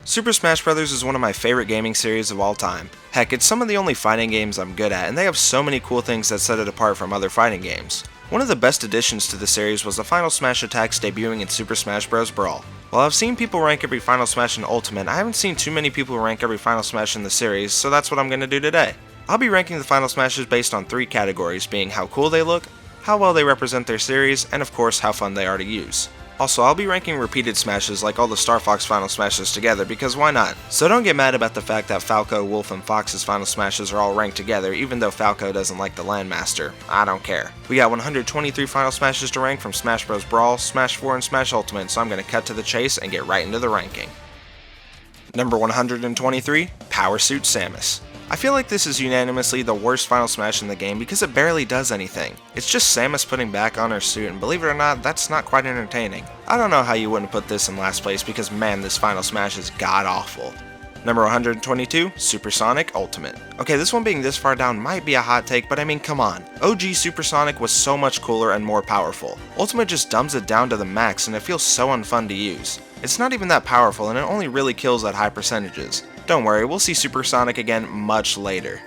Super Smash Bros. Is one of my favorite gaming series of all time. Heck, it's some of the only fighting games I'm good at, and they have so many cool things that set it apart from other fighting games. One of the best additions to the series was the Final Smash attacks debuting in Super Smash Bros. Brawl. While I've seen people rank every Final Smash in Ultimate, I haven't seen too many people rank every Final Smash in the series, so that's what I'm going to do today. I'll be ranking the Final Smashes based on 3 categories, being how cool they look, how well they represent their series, and of course how fun they are to use. Also, I'll be ranking repeated smashes like all the Star Fox Final Smashes together, because why not? So don't get mad about the fact that Falco, Wolf, and Fox's Final Smashes are all ranked together, even though Falco doesn't like the Landmaster. I don't care. We got 123 Final Smashes to rank from Smash Bros. Brawl, Smash 4, and Smash Ultimate, so I'm going to cut to the chase and get right into the ranking. Number 123, Power Suit Samus. I feel like this is unanimously the worst Final Smash in the game because it barely does anything. It's just Samus putting back on her suit, and believe it or not, that's not quite entertaining. I don't know how you wouldn't put this in last place because man, this Final Smash is god-awful. Number 122, Supersonic Ultimate. Okay, this one being this far down might be a hot take, but I mean, come on. OG Supersonic was so much cooler and more powerful. Ultimate just dumbs it down to the max and it feels so unfun to use. It's not even that powerful and it only really kills at high percentages. Don't worry, we'll see Supersonic again much later.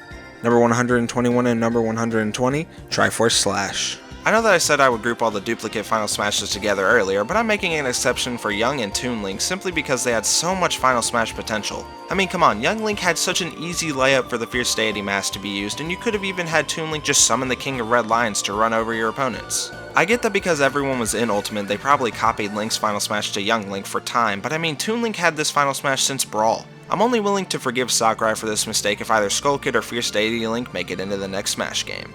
Number 121 and number 120, Triforce Slash. I know that I said I would group all the duplicate Final Smashes together earlier, but I'm making an exception for Young and Toon Link simply because they had so much Final Smash potential. I mean, come on, Young Link had such an easy layup for the Fierce Deity Mask to be used, and you could have even had Toon Link just summon the King of Red Lions to run over your opponents. I get that because everyone was in Ultimate, they probably copied Link's Final Smash to Young Link for time, but I mean, Toon Link had this Final Smash since Brawl. I'm only willing to forgive Sakurai for this mistake if either Skull Kid or Fierce Deity Link make it into the next Smash game.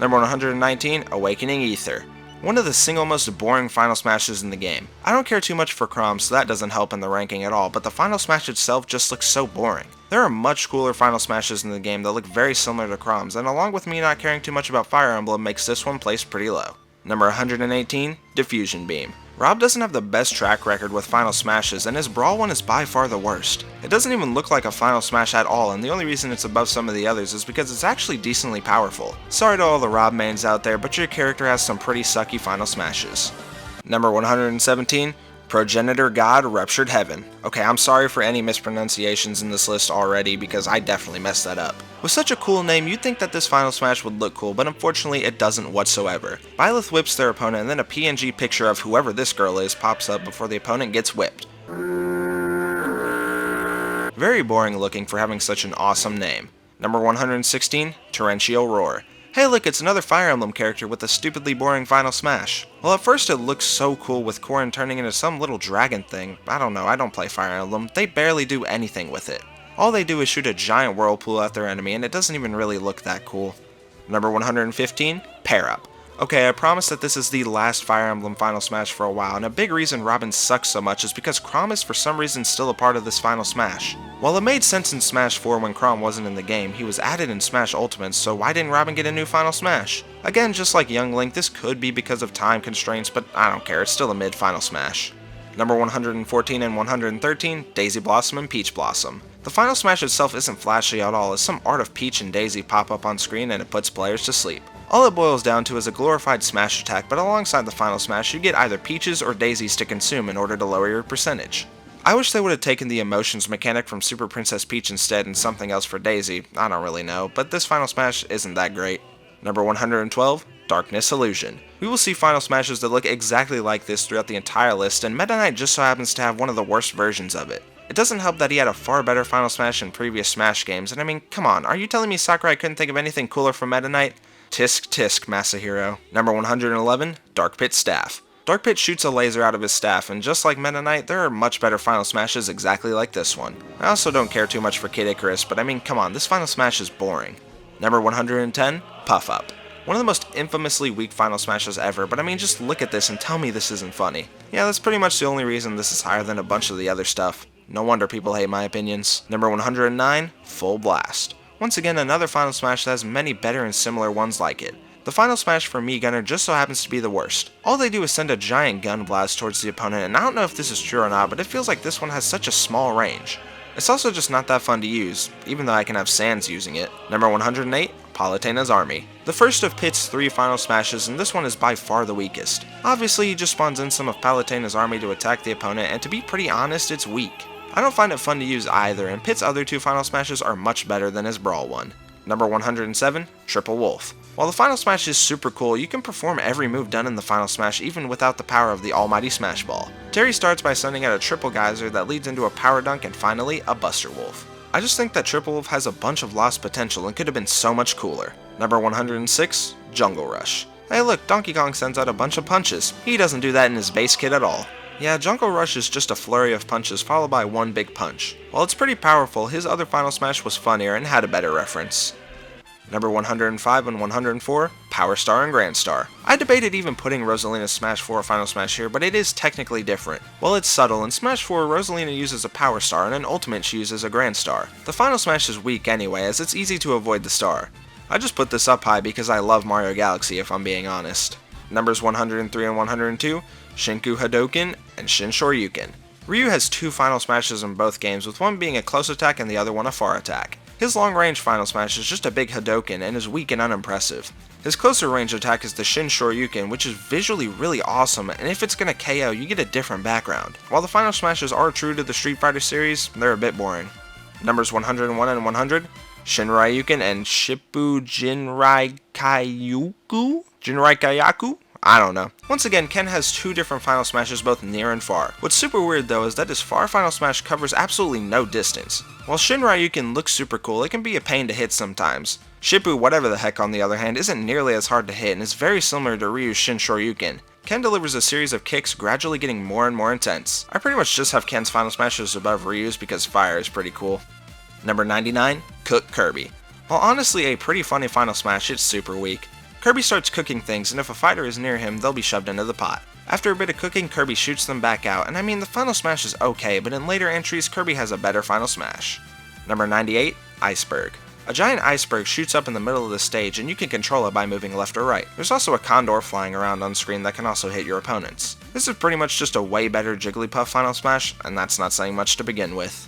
Number 119, Awakening Aether. One of the single most boring Final Smashes in the game. I don't care too much for Chrom, so that doesn't help in the ranking at all, but the Final Smash itself just looks so boring. There are much cooler Final Smashes in the game that look very similar to Chrom's, and along with me not caring too much about Fire Emblem makes this one placed pretty low. Number 118, Diffusion Beam. Rob doesn't have the best track record with Final Smashes, and his Brawl one is by far the worst. It doesn't even look like a Final Smash at all, and the only reason it's above some of the others is because it's actually decently powerful. Sorry to all the Rob mains out there, but your character has some pretty sucky Final Smashes. Number 117, Progenitor God Ruptured Heaven. Okay, I'm sorry for any mispronunciations in this list already because I definitely messed that up. With such a cool name, you'd think that this Final Smash would look cool, but unfortunately it doesn't whatsoever. Byleth whips their opponent and then a PNG picture of whoever this girl is pops up before the opponent gets whipped. Very boring looking for having such an awesome name. Number 116, Torrential Roar. Hey look, it's another Fire Emblem character with a stupidly boring Final Smash. Well, at first it looks so cool with Corrin turning into some little dragon thing. I don't know, I don't play Fire Emblem. They barely do anything with it. All they do is shoot a giant whirlpool at their enemy and it doesn't even really look that cool. Number 115, Pair Up. Okay, I promise that this is the last Fire Emblem Final Smash for a while, and a big reason Robin sucks so much is because Chrom is for some reason still a part of this Final Smash. While it made sense in Smash 4 when Chrom wasn't in the game, he was added in Smash Ultimate, so why didn't Robin get a new Final Smash? Again, just like Young Link, this could be because of time constraints, but I don't care, it's still a mid-Final Smash. Number 114 and 113, Daisy Blossom and Peach Blossom. The Final Smash itself isn't flashy at all, as some art of Peach and Daisy pop up on screen and it puts players to sleep. All it boils down to is a glorified smash attack, but alongside the Final Smash you get either Peaches or Daisies to consume in order to lower your percentage. I wish they would have taken the emotions mechanic from Super Princess Peach instead and something else for Daisy, I don't really know, but this Final Smash isn't that great. Number 112, Darkness Illusion. We will see Final Smashes that look exactly like this throughout the entire list, and Meta Knight just so happens to have one of the worst versions of it. It doesn't help that he had a far better Final Smash in previous Smash games, and I mean, come on, are you telling me Sakurai couldn't think of anything cooler for Meta Knight? Tisk tisk, Masahiro. Number 111, Dark Pit Staff. Dark Pit shoots a laser out of his staff, and just like Meta Knight, there are much better Final Smashes exactly like this one. I also don't care too much for Kid Icarus, but I mean, come on, this Final Smash is boring. Number 110, Puff Up. One of the most infamously weak Final Smashes ever, but I mean, just look at this and tell me this isn't funny. Yeah, that's pretty much the only reason this is higher than a bunch of the other stuff. No wonder people hate my opinions. Number 109, Full Blast. Once again, another Final Smash that has many better and similar ones like it. The Final Smash for Mii Gunner just so happens to be the worst. All they do is send a giant gun blast towards the opponent, and I don't know if this is true or not, but it feels like this one has such a small range. It's also just not that fun to use, even though I can have Sans using it. Number 108, Palutena's Army. The first of Pit's 3 Final Smashes, and this one is by far the weakest. Obviously, he just spawns in some of Palutena's army to attack the opponent, and to be pretty honest, it's weak. I don't find it fun to use either, and Pit's other two Final Smashes are much better than his Brawl one. Number 107, Triple Wolf. While the Final Smash is super cool, you can perform every move done in the Final Smash even without the power of the almighty Smash Ball. Terry starts by sending out a Triple Geyser that leads into a Power Dunk and finally a Buster Wolf. I just think that Triple Wolf has a bunch of lost potential and could have been so much cooler. Number 106, Jungle Rush. Hey look, Donkey Kong sends out a bunch of punches. He doesn't do that in his base kit at all. Yeah, Jungle Rush is just a flurry of punches followed by one big punch. While it's pretty powerful, his other Final Smash was funnier and had a better reference. Number 105 and 104, Power Star and Grand Star. I debated even putting Rosalina's Smash 4 Final Smash here, but it is technically different. While it's subtle, in Smash 4, Rosalina uses a Power Star and in Ultimate she uses a Grand Star. The Final Smash is weak anyway, as it's easy to avoid the star. I just put this up high because I love Mario Galaxy if I'm being honest. Numbers 103 and 102, Shinku Hadouken and Shin Shoryuken. Ryu has two Final Smashes in both games, with one being a close attack and the other one a far attack. His long-range Final Smash is just a big Hadouken and is weak and unimpressive. His closer range attack is the Shin Shoryuken, which is visually really awesome, and if it's gonna KO, you get a different background. While the Final Smashes are true to the Street Fighter series, they're a bit boring. Numbers 101 and 100, Shin Ryuken and Shippu Jinrai-Kayaku? I don't know. Once again, Ken has two different Final Smashes both near and far. What's super weird though is that his far Final Smash covers absolutely no distance. While Shin Ryuken looks super cool, it can be a pain to hit sometimes. Shippu whatever the heck on the other hand isn't nearly as hard to hit and is very similar to Ryu's Shin Shoryuken. Ken delivers a series of kicks gradually getting more and more intense. I pretty much just have Ken's Final Smashes above Ryu's because fire is pretty cool. Number 99, Cook Kirby. While honestly a pretty funny Final Smash, it's super weak. Kirby starts cooking things, and if a fighter is near him, they'll be shoved into the pot. After a bit of cooking, Kirby shoots them back out, and I mean the Final Smash is okay, but in later entries, Kirby has a better Final Smash. Number 98, Iceberg. A giant iceberg shoots up in the middle of the stage, and you can control it by moving left or right. There's also a condor flying around on screen that can also hit your opponents. This is pretty much just a way better Jigglypuff Final Smash, and that's not saying much to begin with.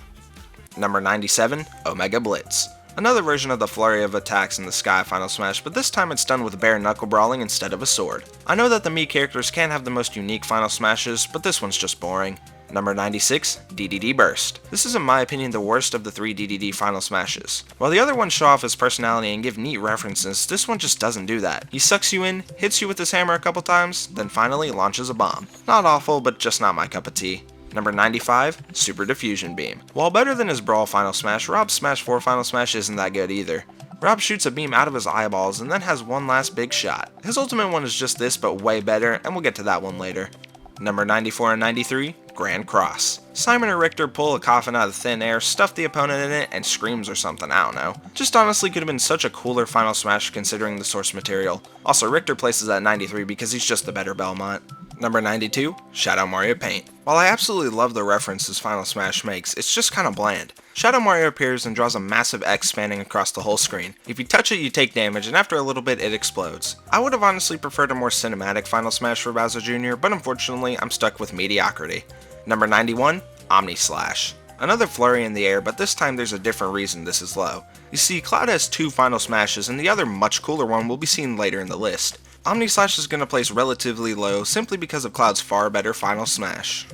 Number 97, Omega Blitz. Another version of the flurry of attacks in the Sky Final Smash, but this time it's done with bare knuckle brawling instead of a sword. I know that the Mii characters can have the most unique Final Smashes, but this one's just boring. Number 96, DDD Burst. This is in my opinion the worst of the three DDD Final Smashes. While the other ones show off his personality and give neat references, this one just doesn't do that. He sucks you in, hits you with his hammer a couple times, then finally launches a bomb. Not awful, but just not my cup of tea. Number 95, Super Diffusion Beam. While better than his Brawl Final Smash, Rob's Smash 4 Final Smash isn't that good either. Rob shoots a beam out of his eyeballs and then has one last big shot. His ultimate one is just this but way better, and we'll get to that one later. Number 94 and 93, Grand Cross. Simon or Richter pull a coffin out of thin air, stuff the opponent in it, and screams or something, I don't know. Just honestly could have been such a cooler Final Smash considering the source material. Also, Richter places at 93 because he's just the better Belmont. Number 92, Shadow Mario Paint. While I absolutely love the references Final Smash makes, it's just kinda bland. Shadow Mario appears and draws a massive X spanning across the whole screen. If you touch it, you take damage, and after a little bit, it explodes. I would have honestly preferred a more cinematic Final Smash for Bowser Jr., but unfortunately, I'm stuck with mediocrity. Number 91, Omni Slash. Another flurry in the air, but this time there's a different reason this is low. You see, Cloud has two Final Smashes, and the other much cooler one will be seen later in the list. Omni Slash is going to place relatively low simply because of Cloud's far better Final Smash.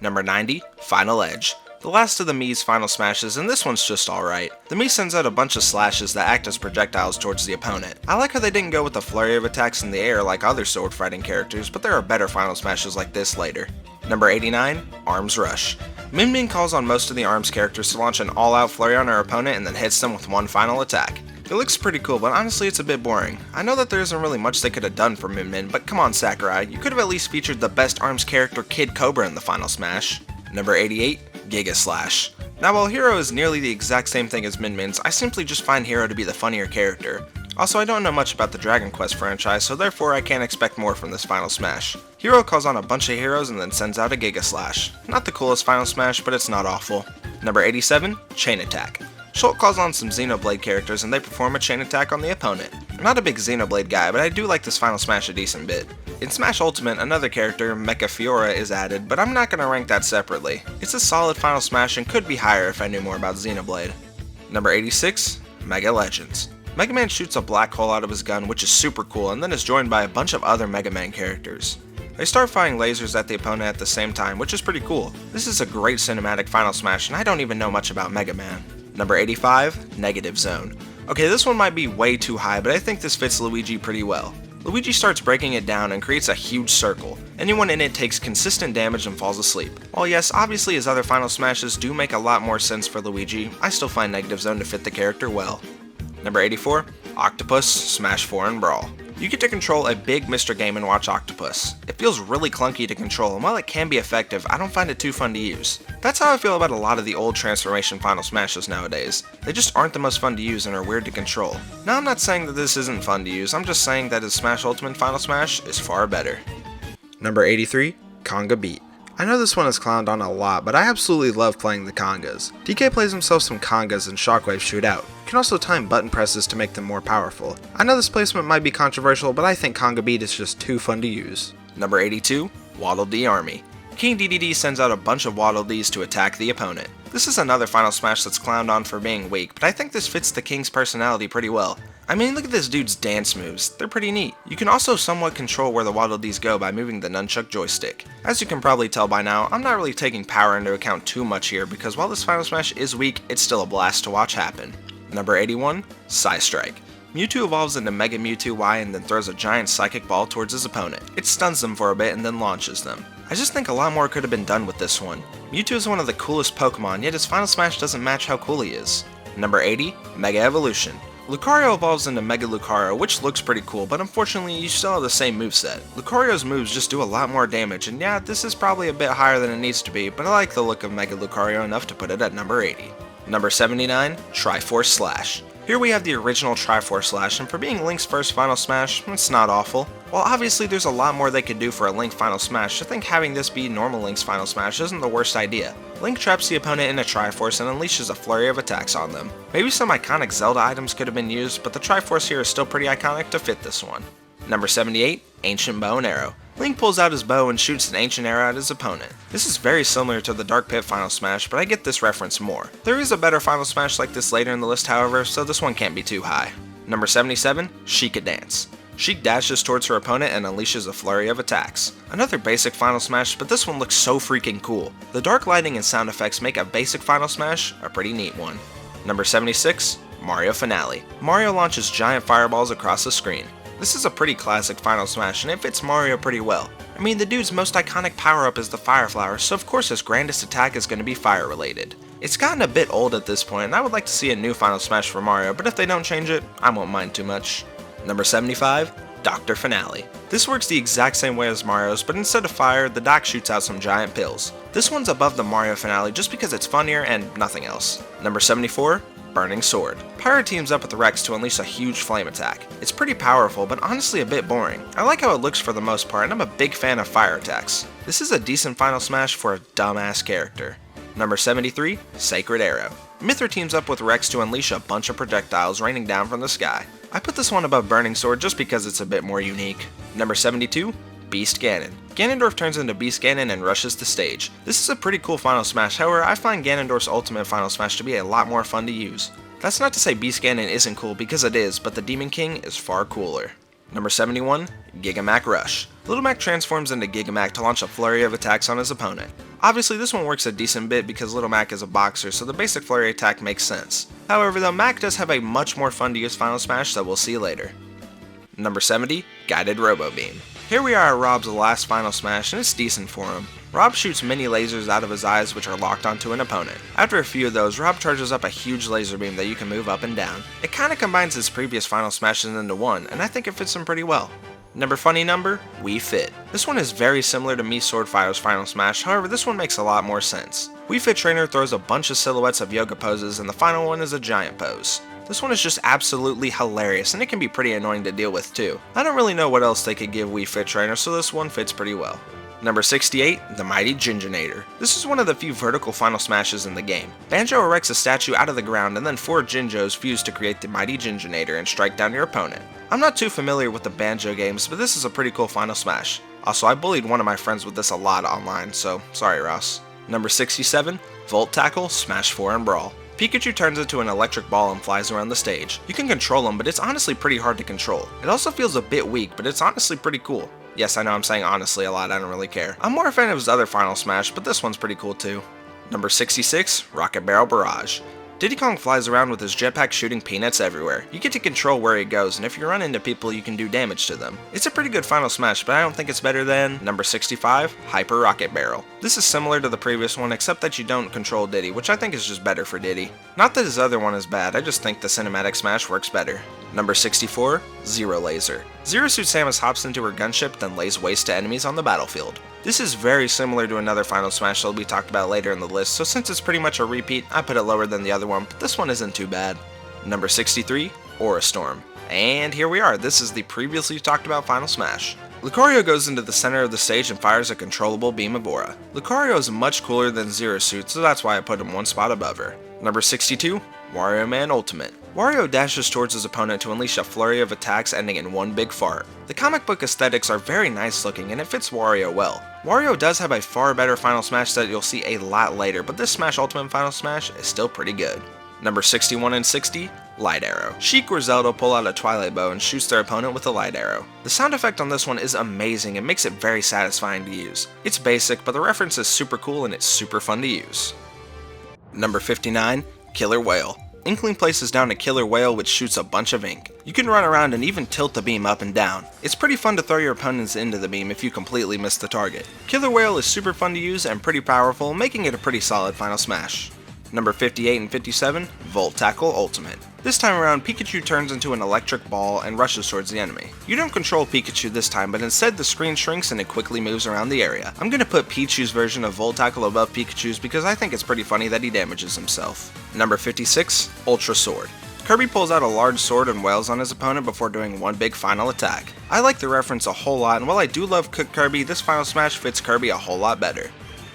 Number 90, Final Edge. The last of the Mii's Final Smashes, and this one's just alright. The Mii sends out a bunch of slashes that act as projectiles towards the opponent. I like how they didn't go with the flurry of attacks in the air like other sword fighting characters, but there are better Final Smashes like this later. Number 89, Arms Rush. Min Min calls on most of the ARMS characters to launch an all-out flurry on her opponent and then hits them with one final attack. It looks pretty cool, but honestly it's a bit boring. I know that there isn't really much they could have done for Min Min, but come on Sakurai, you could have at least featured the best ARMS character Kid Cobra in the Final Smash. Number 88, Giga Slash. Now while Hero is nearly the exact same thing as Min Min's, I simply just find Hero to be the funnier character. Also, I don't know much about the Dragon Quest franchise, so therefore I can't expect more from this Final Smash. Hero calls on a bunch of heroes and then sends out a Giga Slash. Not the coolest Final Smash, but it's not awful. Number 87, Chain Attack. Shulk calls on some Xenoblade characters and they perform a chain attack on the opponent. I'm not a big Xenoblade guy, but I do like this Final Smash a decent bit. In Smash Ultimate, another character, Mecha Fiora, is added, but I'm not going to rank that separately. It's a solid Final Smash and could be higher if I knew more about Xenoblade. Number 86, Mega Legends. Mega Man shoots a black hole out of his gun, which is super cool, and then is joined by a bunch of other Mega Man characters. They start firing lasers at the opponent at the same time, which is pretty cool. This is a great cinematic Final Smash, and I don't even know much about Mega Man. Number 85, Negative Zone. Okay, this one might be way too high, but I think this fits Luigi pretty well. Luigi starts breaking it down and creates a huge circle. Anyone in it takes consistent damage and falls asleep. While yes, obviously his other Final Smashes do make a lot more sense for Luigi, I still find Negative Zone to fit the character well. Number 84, Octopus, Smash 4 and Brawl. You get to control a big Mr. Game & Watch Octopus. It feels really clunky to control, and while it can be effective, I don't find it too fun to use. That's how I feel about a lot of the old Transformation Final Smashes nowadays. They just aren't the most fun to use and are weird to control. Now I'm not saying that this isn't fun to use, I'm just saying that his Smash Ultimate Final Smash is far better. Number 83, Conga Beat. I know this one is clowned on a lot, but I absolutely love playing the congas. DK plays himself some congas and Shockwave shoot out. You can also time button presses to make them more powerful. I know this placement might be controversial, but I think Conga Beat is just too fun to use. Number 82, Waddle Dee Army. King Dedede sends out a bunch of Waddle Dees to attack the opponent. This is another Final Smash that's clowned on for being weak, but I think this fits the King's personality pretty well. I mean, look at this dude's dance moves, they're pretty neat. You can also somewhat control where the Waddle Dees go by moving the nunchuck joystick. As you can probably tell by now, I'm not really taking power into account too much here because while this Final Smash is weak, it's still a blast to watch happen. Number 81, Psystrike. Mewtwo evolves into Mega Mewtwo Y and then throws a giant psychic ball towards his opponent. It stuns them for a bit and then launches them. I just think a lot more could have been done with this one. Mewtwo is one of the coolest Pokemon, yet his Final Smash doesn't match how cool he is. Number 80, Mega Evolution. Lucario evolves into Mega Lucario, which looks pretty cool, but unfortunately you still have the same moveset. Lucario's moves just do a lot more damage, and yeah, this is probably a bit higher than it needs to be, but I like the look of Mega Lucario enough to put it at number 80. Number 79, Triforce Slash. Here we have the original Triforce Slash, and for being Link's first Final Smash, it's not awful. While obviously there's a lot more they could do for a Link Final Smash, I think having this be normal Link's Final Smash isn't the worst idea. Link traps the opponent in a Triforce and unleashes a flurry of attacks on them. Maybe some iconic Zelda items could have been used, but the Triforce here is still pretty iconic to fit this one. Number 78, Ancient Bow and Arrow. Link pulls out his bow and shoots an ancient arrow at his opponent. This is very similar to the Dark Pit Final Smash, but I get this reference more. There is a better Final Smash like this later in the list however, so this one can't be too high. Number 77, Sheikah Dance. Sheik dashes towards her opponent and unleashes a flurry of attacks. Another basic Final Smash, but this one looks so freaking cool. The dark lighting and sound effects make a basic Final Smash a pretty neat one. Number 76, Mario Finale. Mario launches giant fireballs across the screen. This is a pretty classic Final Smash and it fits Mario pretty well. I mean, the dude's most iconic power-up is the Fire Flower, so of course his grandest attack is going to be fire related. It's gotten a bit old at this point and I would like to see a new Final Smash for Mario, but if they don't change it, I won't mind too much. Number 75, Dr. Finale. This works the exact same way as Mario's, but instead of fire, the doc shoots out some giant pills. This one's above the Mario Finale just because it's funnier and nothing else. Number 74, Burning Sword. Pyra teams up with Rex to unleash a huge flame attack. It's pretty powerful, but honestly a bit boring. I like how it looks for the most part, and I'm a big fan of fire attacks. This is a decent Final Smash for a dumbass character. Number 73, Sacred Arrow. Mythra teams up with Rex to unleash a bunch of projectiles raining down from the sky. I put this one above Burning Sword just because it's a bit more unique. Number 72, Beast Ganon. Ganondorf turns into Beast Ganon and rushes the stage. This is a pretty cool Final Smash, however I find Ganondorf's ultimate Final Smash to be a lot more fun to use. That's not to say Beast Ganon isn't cool because it is, but the Demon King is far cooler. Number 71, Gigamac Rush. Little Mac transforms into Gigamac to launch a flurry of attacks on his opponent. Obviously this one works a decent bit because Little Mac is a boxer, so the basic flurry attack makes sense. However though, Mac does have a much more fun to use Final Smash that we'll see later. Number 70, Guided Robo Beam. Here we are at Rob's last Final Smash and it's decent for him. Rob shoots mini lasers out of his eyes which are locked onto an opponent. After a few of those, Rob charges up a huge laser beam that you can move up and down. It kinda combines his previous Final Smashes into one, and I think it fits him pretty well. Number funny number, Wii Fit. This one is very similar to Mii Swordfire's Final Smash, however this one makes a lot more sense. Wii Fit Trainer throws a bunch of silhouettes of yoga poses and the final one is a giant pose. This one is just absolutely hilarious and it can be pretty annoying to deal with too. I don't really know what else they could give Wii Fit Trainer, so this one fits pretty well. Number 68, the Mighty Jinjonator. This is one of the few vertical Final Smashes in the game. Banjo erects a statue out of the ground and then 4 Jinjos fuse to create the Mighty Jinjonator and strike down your opponent. I'm not too familiar with the Banjo games, but this is a pretty cool Final Smash. Also, I bullied one of my friends with this a lot online, so sorry Ross. Number 67, Volt Tackle, Smash 4 and Brawl. Pikachu turns into an electric ball and flies around the stage. You can control him, but it's honestly pretty hard to control. It also feels a bit weak, but it's honestly pretty cool. Yes, I know I'm saying honestly a lot, I don't really care. I'm more a fan of his other Final Smash, but this one's pretty cool too. Number 66, Rocket Barrel Barrage. Diddy Kong flies around with his jetpack shooting peanuts everywhere. You get to control where he goes, and if you run into people, you can do damage to them. It's a pretty good Final Smash, but I don't think it's better than number 65, Hyper Rocket Barrel. This is similar to the previous one, except that you don't control Diddy, which I think is just better for Diddy. Not that his other one is bad, I just think the Cinematic Smash works better. Number 64, Zero Laser. Zero Suit Samus hops into her gunship, then lays waste to enemies on the battlefield. This is very similar to another Final Smash that will be talked about later in the list, so since it's pretty much a repeat, I put it lower than the other one, but this one isn't too bad. Number 63, Aura Storm. And here we are, this is the previously talked about Final Smash. Lucario goes into the center of the stage and fires a controllable beam of aura. Lucario is much cooler than Zero Suit, so that's why I put him one spot above her. Number 62, Wario Man Ultimate. Wario dashes towards his opponent to unleash a flurry of attacks ending in one big fart. The comic book aesthetics are very nice looking and it fits Wario well. Wario does have a far better Final Smash that you'll see a lot later, but this Smash Ultimate Final Smash is still pretty good. Number 61 and 60, Light Arrow. Sheik or Zelda pull out a Twilight Bow and shoots their opponent with a light arrow. The sound effect on this one is amazing and makes it very satisfying to use. It's basic, but the reference is super cool and it's super fun to use. Number 59, Killer Whale. Inkling places down a killer whale which shoots a bunch of ink. You can run around and even tilt the beam up and down. It's pretty fun to throw your opponents into the beam if you completely miss the target. Killer Whale is super fun to use and pretty powerful, making it a pretty solid Final Smash. Number 58 and 57, Volt Tackle Ultimate. This time around, Pikachu turns into an electric ball and rushes towards the enemy. You don't control Pikachu this time, but instead the screen shrinks and it quickly moves around the area. I'm gonna put Pichu's version of Volt Tackle above Pikachu's because I think it's pretty funny that he damages himself. Number 56, Ultra Sword. Kirby pulls out a large sword and wails on his opponent before doing one big final attack. I like the reference a whole lot, and while I do love Cook Kirby, this Final Smash fits Kirby a whole lot better.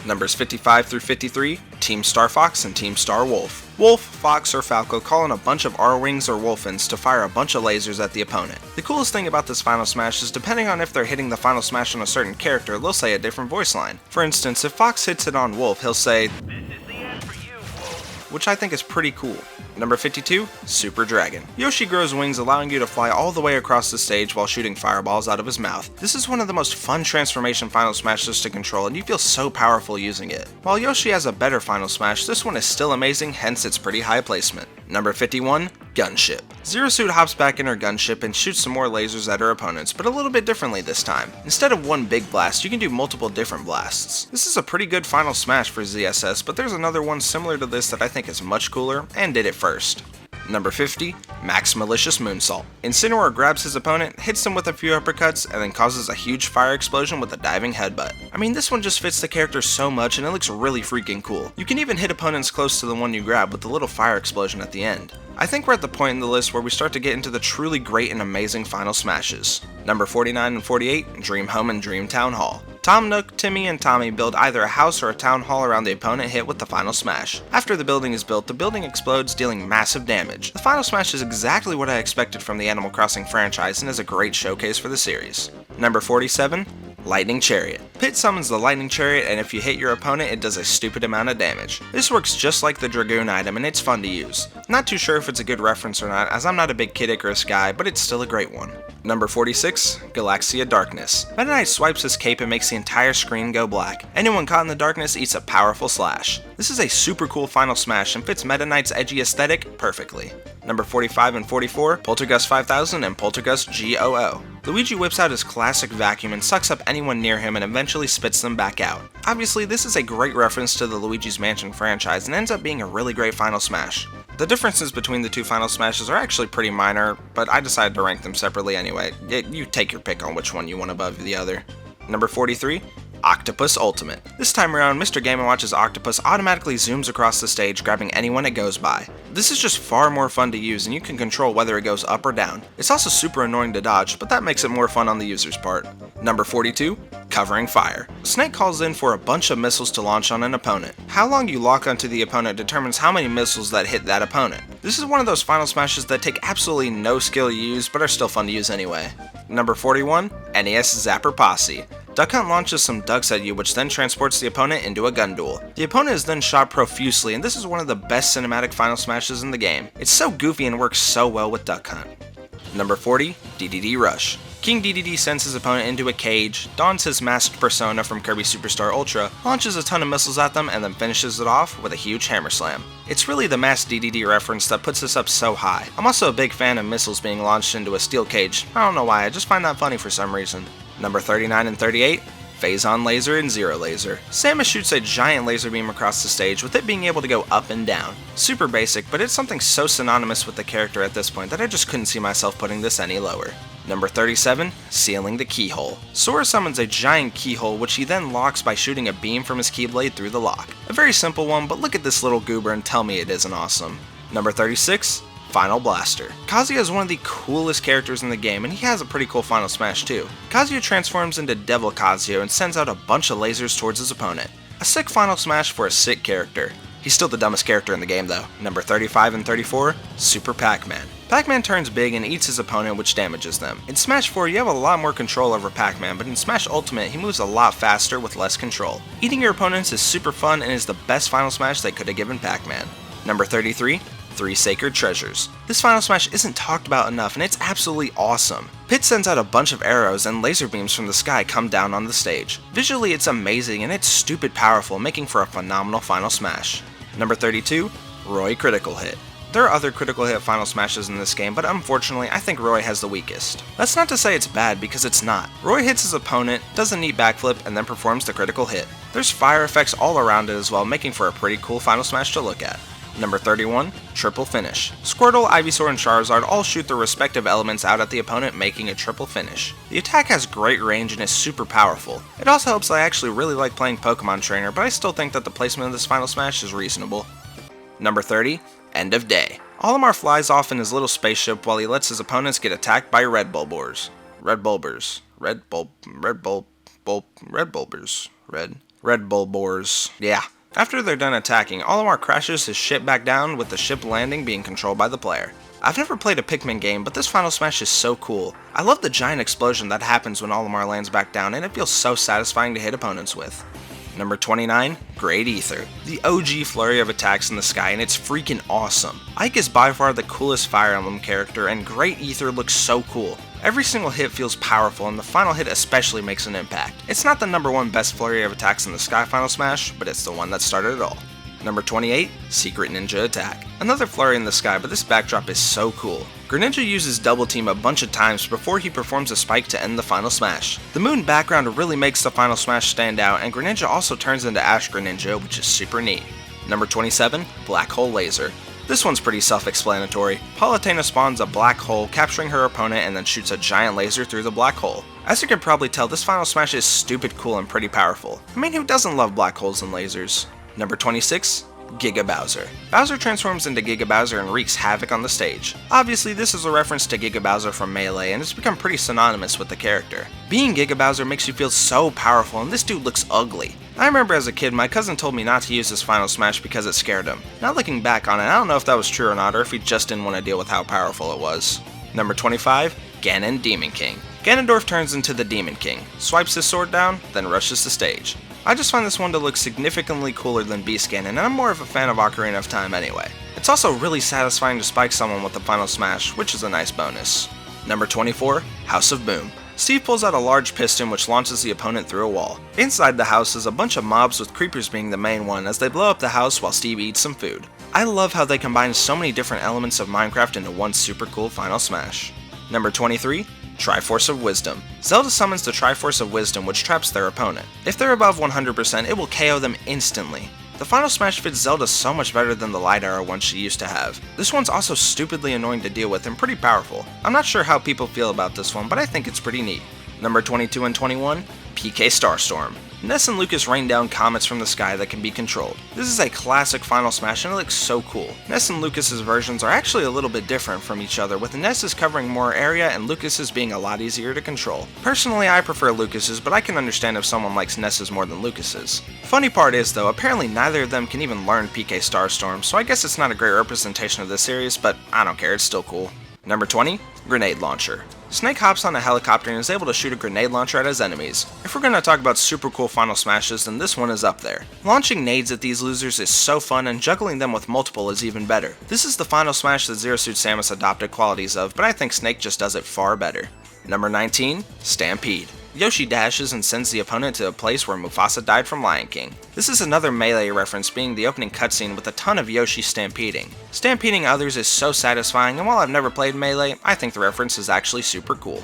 Numbers 55 through 53, Team Star Fox and Team Star Wolf. Wolf, Fox, or Falco call in a bunch of R-Wings or Wolfins to fire a bunch of lasers at the opponent. The coolest thing about this Final Smash is depending on if they're hitting the Final Smash on a certain character, they'll say a different voice line. For instance, if Fox hits it on Wolf, he'll say, "This is the end for you, Wolf," which I think is pretty cool. Number 52, Super Dragon. Yoshi grows wings allowing you to fly all the way across the stage while shooting fireballs out of his mouth. This is one of the most fun transformation Final Smashes to control and you feel so powerful using it. While Yoshi has a better Final Smash, this one is still amazing, hence its pretty high placement. Number 51, Gunship. Zero Suit hops back in her gunship and shoots some more lasers at her opponents, but a little bit differently this time. Instead of one big blast, you can do multiple different blasts. This is a pretty good Final Smash for ZSS, but there's another one similar to this that I think is much cooler and did it first. Number 50, Max Malicious Moonsault. Incineroar grabs his opponent, hits him with a few uppercuts, and then causes a huge fire explosion with a diving headbutt. I mean, this one just fits the character so much and it looks really freaking cool. You can even hit opponents close to the one you grab with the little fire explosion at the end. I think we're at the point in the list where we start to get into the truly great and amazing Final Smashes. Number 49 and 48, Dream Home and Dream Town Hall. Tom Nook, Timmy, and Tommy build either a house or a town hall around the opponent hit with the Final Smash. After the building is built, the building explodes, dealing massive damage. The Final Smash is exactly what I expected from the Animal Crossing franchise and is a great showcase for the series. Number 47, Lightning Chariot. Pit summons the Lightning Chariot, and if you hit your opponent, it does a stupid amount of damage. This works just like the Dragoon item, and it's fun to use. Not too sure if it's a good reference or not, as I'm not a big Kid Icarus guy, but it's still a great one. Number 46, Galaxia Darkness. Meta Knight swipes his cape and makes the entire screen go black. Anyone caught in the darkness eats a powerful slash. This is a super cool Final Smash and fits Meta Knight's edgy aesthetic perfectly. Number 45 and 44, Poltergust 5000 and Poltergust GOO. Luigi whips out his classic vacuum and sucks up anyone near him and eventually spits them back out. Obviously, this is a great reference to the Luigi's Mansion franchise and ends up being a really great Final Smash. The differences between the two Final Smashes are actually pretty minor, but I decided to rank them separately anyway. You take your pick on which one you want above the other. Number 43, Octopus Ultimate. This time around, Mr. Game & Watch's Octopus automatically zooms across the stage, grabbing anyone it goes by. This is just far more fun to use, and you can control whether it goes up or down. It's also super annoying to dodge, but that makes it more fun on the user's part. Number 42, Covering Fire. Snake calls in for a bunch of missiles to launch on an opponent. How long you lock onto the opponent determines how many missiles that hit that opponent. This is one of those Final Smashes that take absolutely no skill to use, but are still fun to use anyway. Number 41, NES Zapper Posse. Duck Hunt launches some ducks at you, which then transports the opponent into a gun duel. The opponent is then shot profusely, and this is one of the best cinematic Final Smashes in the game. It's so goofy and works so well with Duck Hunt. Number 40, DDD Rush. King Dedede sends his opponent into a cage, dons his masked persona from Kirby Superstar Ultra, launches a ton of missiles at them, and then finishes it off with a huge hammer slam. It's really the masked Dedede reference that puts this up so high. I'm also a big fan of missiles being launched into a steel cage. I don't know why, I just find that funny for some reason. Number 39 and 38, Phazon Laser and Zero Laser. Samus shoots a giant laser beam across the stage, with it being able to go up and down. Super basic, but it's something so synonymous with the character at this point that I just couldn't see myself putting this any lower. Number 37, Sealing the Keyhole. Sora summons a giant keyhole, which he then locks by shooting a beam from his Keyblade through the lock. A very simple one, but look at this little goober and tell me it isn't awesome. Number 36, Final Blaster. Kazuya is one of the coolest characters in the game, and he has a pretty cool Final Smash too. Kazuya transforms into Devil Kazuya and sends out a bunch of lasers towards his opponent. A sick Final Smash for a sick character. He's still the dumbest character in the game though. Number 35 and 34, Super Pac-Man. Pac-Man turns big and eats his opponent, which damages them. In Smash 4 you have a lot more control over Pac-Man, but in Smash Ultimate he moves a lot faster with less control. Eating your opponents is super fun and is the best Final Smash they could have given Pac-Man. Number 33, Three Sacred Treasures. This Final Smash isn't talked about enough and it's absolutely awesome. Pit sends out a bunch of arrows and laser beams from the sky come down on the stage. Visually it's amazing and it's stupid powerful, making for a phenomenal Final Smash. Number 32, Roy Critical Hit. There are other critical hit Final Smashes in this game, but unfortunately I think Roy has the weakest. That's not to say it's bad, because it's not. Roy hits his opponent, does a neat backflip, and then performs the critical hit. There's fire effects all around it as well, making for a pretty cool Final Smash to look at. Number 31, Triple Finish. Squirtle, Ivysaur, and Charizard all shoot their respective elements out at the opponent, making a triple finish. The attack has great range and is super powerful. It also helps that I actually really like playing Pokemon Trainer, but I still think that the placement of this Final Smash is reasonable. Number 30, End of Day. Olimar flies off in his little spaceship while he lets his opponents get attacked by Red Bulbers. Red Bulbers. Yeah. After they're done attacking, Olimar crashes his ship back down, with the ship landing being controlled by the player. I've never played a Pikmin game, but this Final Smash is so cool. I love the giant explosion that happens when Olimar lands back down, and it feels so satisfying to hit opponents with. Number 29, Great Ether. The OG flurry of attacks in the sky, and it's freaking awesome. Ike is by far the coolest Fire Emblem character, and Great Ether looks so cool. Every single hit feels powerful, and the final hit especially makes an impact. It's not the number one best flurry of attacks in the sky Final Smash, but it's the one that started it all. Number 28, Secret Ninja Attack. Another flurry in the sky, but this backdrop is so cool. Greninja uses Double Team a bunch of times before he performs a spike to end the Final Smash. The moon background really makes the Final Smash stand out, and Greninja also turns into Ash Greninja, which is super neat. Number 27, Black Hole Laser. This one's pretty self-explanatory. Palutena spawns a black hole, capturing her opponent, and then shoots a giant laser through the black hole. As you can probably tell, this Final Smash is stupid cool and pretty powerful. I mean, who doesn't love black holes and lasers? Number 26, Giga Bowser. Bowser transforms into Giga Bowser and wreaks havoc on the stage. Obviously, this is a reference to Giga Bowser from Melee, and it's become pretty synonymous with the character. Being Giga Bowser makes you feel so powerful, and this dude looks ugly. I remember as a kid, my cousin told me not to use this Final Smash because it scared him. Now looking back on it, I don't know if that was true or not, or if he just didn't want to deal with how powerful it was. Number 25, Ganon Demon King. Ganondorf turns into the Demon King, swipes his sword down, then rushes the stage. I just find this one to look significantly cooler than Beast Ganon, and I'm more of a fan of Ocarina of Time anyway. It's also really satisfying to spike someone with the Final Smash, which is a nice bonus. Number 24, House of Boom. Steve pulls out a large piston which launches the opponent through a wall. Inside the house is a bunch of mobs, with creepers being the main one, as they blow up the house while Steve eats some food. I love how they combine so many different elements of Minecraft into one super cool Final Smash. Number 23, Triforce of Wisdom. Zelda summons the Triforce of Wisdom, which traps their opponent. If they're above 100%, it will KO them instantly. The Final Smash fits Zelda so much better than the Light Arrow one she used to have. This one's also stupidly annoying to deal with and pretty powerful. I'm not sure how people feel about this one, but I think it's pretty neat. Number 22 and 21, PK Starstorm. Ness and Lucas rain down comets from the sky that can be controlled. This is a classic Final Smash and it looks so cool. Ness and Lucas's versions are actually a little bit different from each other, with Ness's covering more area and Lucas's being a lot easier to control. Personally, I prefer Lucas's, but I can understand if someone likes Ness's more than Lucas's. Funny part is though, apparently neither of them can even learn PK Starstorm, so I guess it's not a great representation of the series, but I don't care, it's still cool. Number 20, Grenade Launcher. Snake hops on a helicopter and is able to shoot a grenade launcher at his enemies. If we're going to talk about super cool Final Smashes, then this one is up there. Launching nades at these losers is so fun, and juggling them with multiple is even better. This is the Final Smash that Zero Suit Samus adopted qualities of, but I think Snake just does it far better. Number 19, Stampede. Yoshi dashes and sends the opponent to a place where Mufasa died from Lion King. This is another Melee reference, being the opening cutscene with a ton of Yoshi stampeding. Stampeding others is so satisfying, and while I've never played Melee, I think the reference is actually super cool.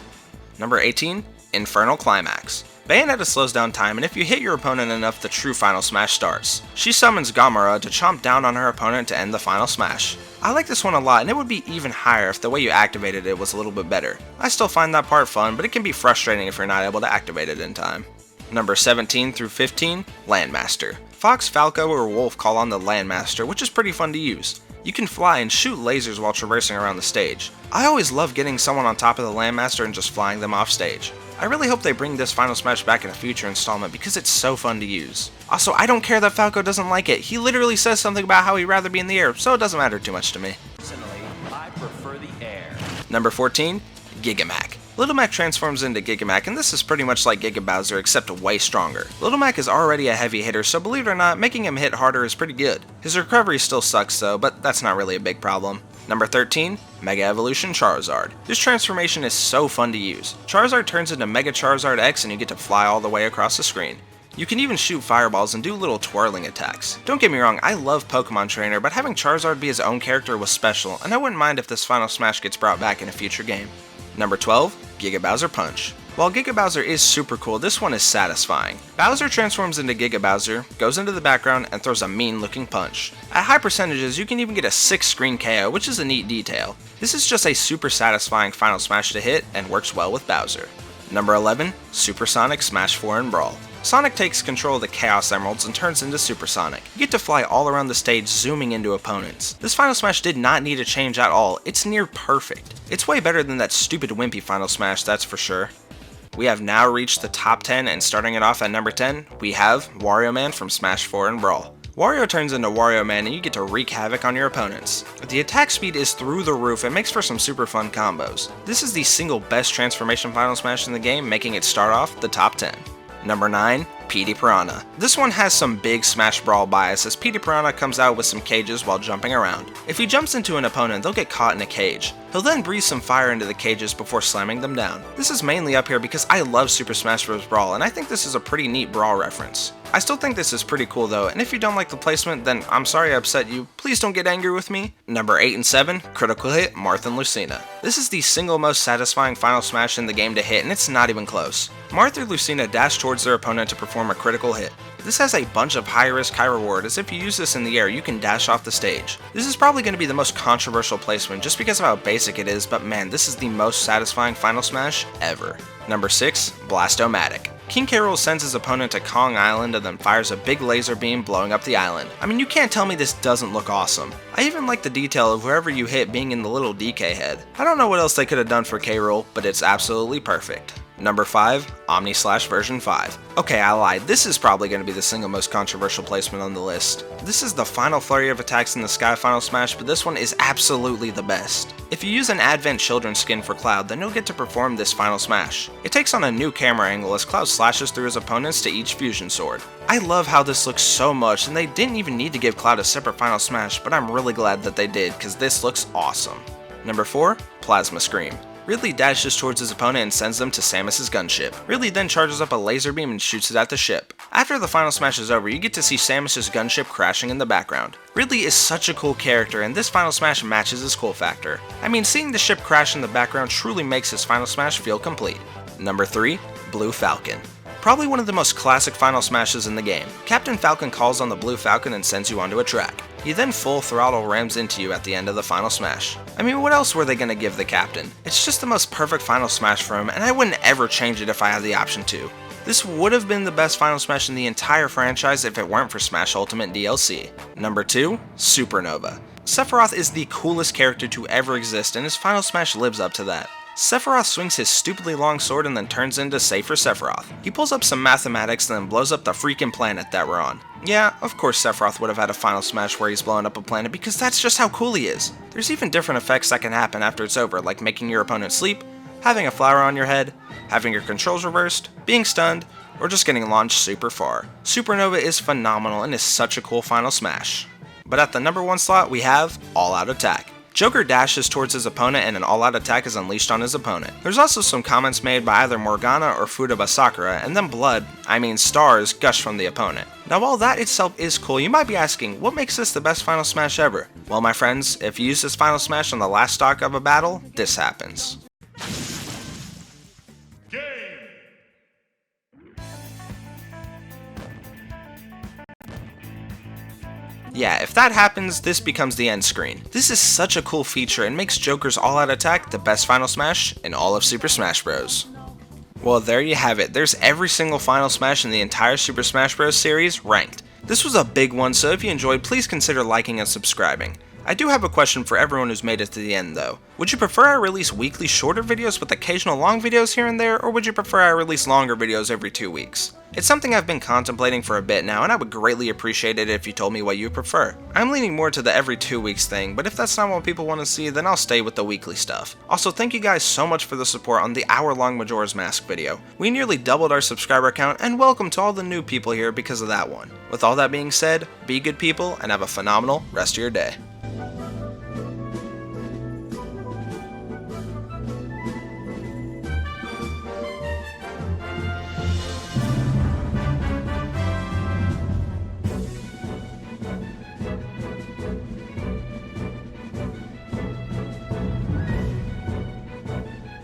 Number 18, Infernal Climax. Bayonetta slows down time, and if you hit your opponent enough, the true Final Smash starts. She summons Gamera to chomp down on her opponent to end the Final Smash. I like this one a lot, and it would be even higher if the way you activated it was a little bit better. I still find that part fun, but it can be frustrating if you're not able to activate it in time. Number 17 through 15, Landmaster. Fox, Falco, or Wolf call on the Landmaster, which is pretty fun to use. You can fly and shoot lasers while traversing around the stage. I always love getting someone on top of the Landmaster and just flying them off stage. I really hope they bring this Final Smash back in a future installment because it's so fun to use. Also, I don't care that Falco doesn't like it. He literally says something about how he'd rather be in the air, so it doesn't matter too much to me. Personally, I prefer the air. Number 14, Gigamac. Little Mac transforms into Gigamac, and this is pretty much like Giga Bowser except way stronger. Little Mac is already a heavy hitter, so believe it or not, making him hit harder is pretty good. His recovery still sucks though, but that's not really a big problem. Number 13, Mega Evolution Charizard. This transformation is so fun to use. Charizard turns into Mega Charizard X and you get to fly all the way across the screen. You can even shoot fireballs and do little twirling attacks. Don't get me wrong, I love Pokemon Trainer, but having Charizard be his own character was special, and I wouldn't mind if this Final Smash gets brought back in a future game. Number 12, Giga Bowser Punch. While Giga Bowser is super cool, this one is satisfying. Bowser transforms into Giga Bowser, goes into the background, and throws a mean looking punch. At high percentages, you can even get a 6-screen KO, which is a neat detail. This is just a super satisfying Final Smash to hit, and works well with Bowser. Number 11, Supersonic Smash 4 and Brawl. Sonic takes control of the Chaos Emeralds and turns into Supersonic. You get to fly all around the stage, zooming into opponents. This Final Smash did not need a change at all, it's near perfect. It's way better than that stupid wimpy Final Smash, that's for sure. We have now reached the top 10, and starting it off at number 10, we have Wario Man from Smash 4 and Brawl. Wario turns into Wario Man and you get to wreak havoc on your opponents. The attack speed is through the roof and makes for some super fun combos. This is the single best transformation Final Smash in the game, making it start off the top 10. Number 9, Petey Piranha. This one has some big Smash Brawl bias, as Petey Piranha comes out with some cages while jumping around. If he jumps into an opponent, they'll get caught in a cage. He'll then breathe some fire into the cages before slamming them down. This is mainly up here because I love Super Smash Bros. Brawl, and I think this is a pretty neat Brawl reference. I still think this is pretty cool though, and if you don't like the placement, then I'm sorry I upset you. Please don't get angry with me. Number 8 and 7, Critical Hit, Marth and Lucina. This is the single most satisfying Final Smash in the game to hit, and it's not even close. Marth or Lucina dash towards their opponent to perform a critical hit. This has a bunch of high risk, high reward, as if you use this in the air, you can dash off the stage. This is probably going to be the most controversial placement just because of how basic it is, but man, this is the most satisfying Final Smash ever. Number 6, Blast-O-Matic. King K. Rool sends his opponent to Kong Island and then fires a big laser beam blowing up the island. I mean, you can't tell me this doesn't look awesome. I even like the detail of whoever you hit being in the little DK head. I don't know what else they could have done for K. Rool, but it's absolutely perfect. Number 5, Omni-Slash version 5. Okay, I lied. This is probably going to be the single most controversial placement on the list. This is the final flurry of attacks in the Sky Final Smash, but this one is absolutely the best. If you use an Advent Children skin for Cloud, then you'll get to perform this Final Smash. It takes on a new camera angle as Cloud slashes through his opponents to each fusion sword. I love how this looks so much, and they didn't even need to give Cloud a separate Final Smash, but I'm really glad that they did, because this looks awesome. Number 4, Plasma Scream. Ridley dashes towards his opponent and sends them to Samus's gunship. Ridley then charges up a laser beam and shoots it at the ship. After the Final Smash is over, you get to see Samus's gunship crashing in the background. Ridley is such a cool character, and this Final Smash matches his cool factor. I mean, seeing the ship crash in the background truly makes his Final Smash feel complete. Number 3, Blue Falcon. Probably one of the most classic Final Smashes in the game. Captain Falcon calls on the Blue Falcon and sends you onto a track. He then full throttle rams into you at the end of the Final Smash. I mean, what else were they gonna give the Captain? It's just the most perfect Final Smash for him, and I wouldn't ever change it if I had the option to. This would have been the best Final Smash in the entire franchise if it weren't for Smash Ultimate DLC. Number 2, Supernova. Sephiroth is the coolest character to ever exist, and his Final Smash lives up to that. Sephiroth swings his stupidly long sword and then turns into Safer Sephiroth. He pulls up some mathematics and then blows up the freaking planet that we're on. Yeah, of course Sephiroth would have had a Final Smash where he's blowing up a planet because that's just how cool he is. There's even different effects that can happen after it's over, like making your opponent sleep, having a flower on your head, having your controls reversed, being stunned, or just getting launched super far. Supernova is phenomenal and is such a cool Final Smash. But at the number 1 slot we have All Out Attack. Joker dashes towards his opponent and an all-out attack is unleashed on his opponent. There's also some comments made by either Morgana or Futaba Sakura, and then stars gush from the opponent. Now while that itself is cool, you might be asking, what makes this the best Final Smash ever? Well my friends, if you use this Final Smash on the last stock of a battle, this happens. Yeah, if that happens, this becomes the end screen. This is such a cool feature and makes Joker's all-out attack the best Final Smash in all of Super Smash Bros. Well, there you have it. There's every single Final Smash in the entire Super Smash Bros. Series ranked. This was a big one, so if you enjoyed, please consider liking and subscribing. I do have a question for everyone who's made it to the end though. Would you prefer I release weekly shorter videos with occasional long videos here and there, or would you prefer I release longer videos every 2 weeks? It's something I've been contemplating for a bit now, and I would greatly appreciate it if you told me what you prefer. I'm leaning more to the every 2 weeks thing, but if that's not what people want to see, then I'll stay with the weekly stuff. Also, thank you guys so much for the support on the hour-long Majora's Mask video. We nearly doubled our subscriber count, and welcome to all the new people here because of that one. With all that being said, be good people, and have a phenomenal rest of your day.